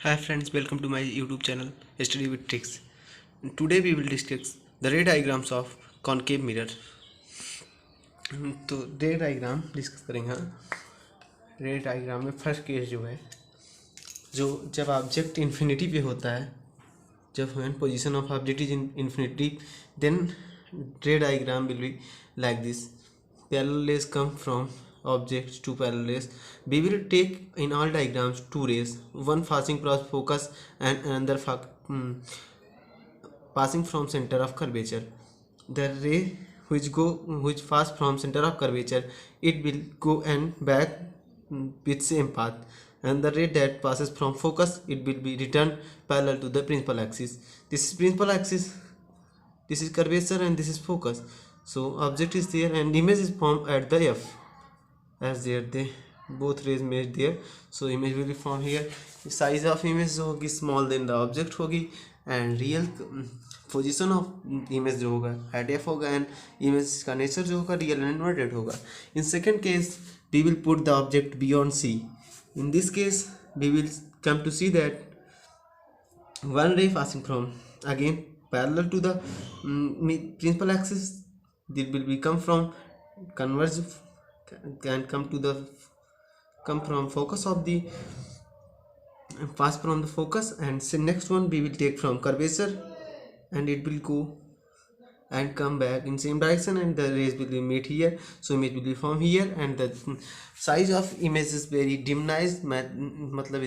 Hi friends, welcome to my YouTube channel Study with Tricks. Today we will discuss the ray diagrams of concave mirror. तो रे diagram discuss करेंगे। रे diagram में first case जो है, जो जब ऑब्जेक्ट इन्फिनिटी पे होता है, जब when position of object is in infinity, then ray diagram will be like this. Parallel rays come from objects to parallel rays. We will take in all diagrams two rays, one passing across focus and another passing from center of curvature. The ray which pass from center of curvature, it will go and back with same path, and the ray that passes from focus, it will be returned parallel to the principal axis. This is principal axis, this is curvature, and this is focus. So object is there and image is formed at the f, as there they both rays made there. So image will be formed here. Size of image जो होगी small than the object होगी, and real position of image जो होगा at F होगा, and image का nature जो होगा real and inverted होगा. In second case we will put the object beyond C. In this case we will come to see that one ray passing from again parallel to the principal axis, it will be come from converge and come from focus of the pass from the focus, and so next one we will take from curvature, and it will go and come back in same direction, and the rays will be meet here. So image will be formed here, and the size of image is very diminished, matlab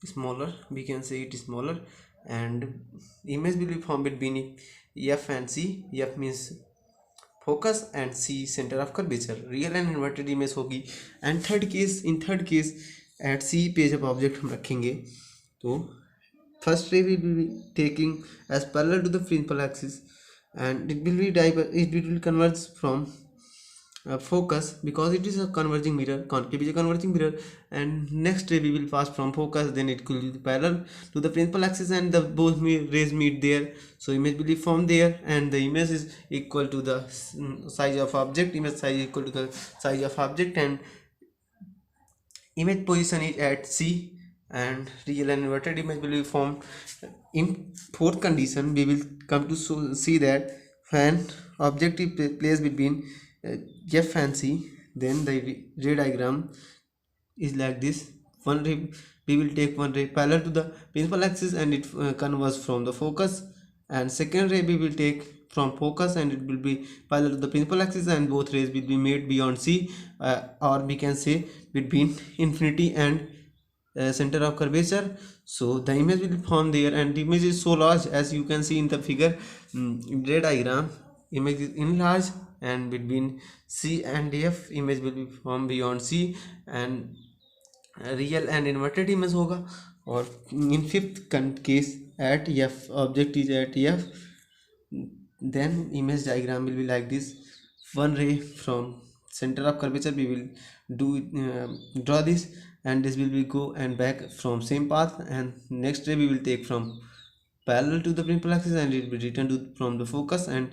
smaller, we can say it is smaller, and image will be formed between f and c. F means focus and c center of curvature. Real and inverted image होगी. and in third case at c पे जब object हम रखेंगे, तो first ray will be taking as parallel to the principal axis, and it will converge from focus, because it is a converging mirror. Concave is a converging mirror, and next ray we will pass from focus, then it will be parallel to the principal axis, and the both rays meet there. So image will be formed there, and the image is equal to the size of object. Image size is equal to the size of object, and image position is at c, and real and inverted image will be formed. In fourth condition we will come to see that when object is placed between f and c, then the ray diagram is like this. One ray, we will take one ray parallel to the principal axis, and it converges from the focus, and second ray we will take from focus, and it will be parallel to the principal axis, and both rays will be made beyond c, or we can say between infinity and center of curvature. So the image will form there, and the image is so large, as you can see in the figure. Ray diagram image is enlarged, and between c and f image will be formed beyond c, and real and inverted image होगा. और in fifth case at f, object is at f, then image diagram will be like this. One ray from center of curvature we will draw this, and this will be go and back from same path, and next ray we will take from parallel to the principal axis, and it will return to from the focus, and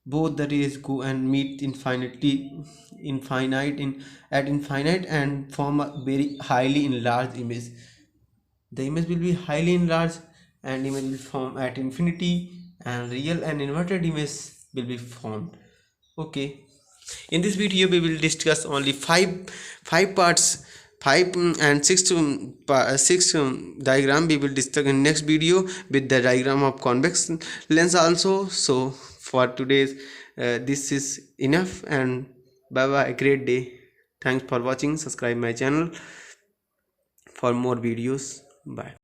both the rays go and meet at infinite, and form a very highly enlarged image. The image will be highly enlarged, and image will form at infinity, and real and inverted image will be formed. Okay, in this video we will discuss only five parts, and six diagram we will discuss in next video, with the diagram of convex lens also. So for today's this is enough, and bye bye, great day. Thanks for watching. Subscribe my channel for more videos. Bye.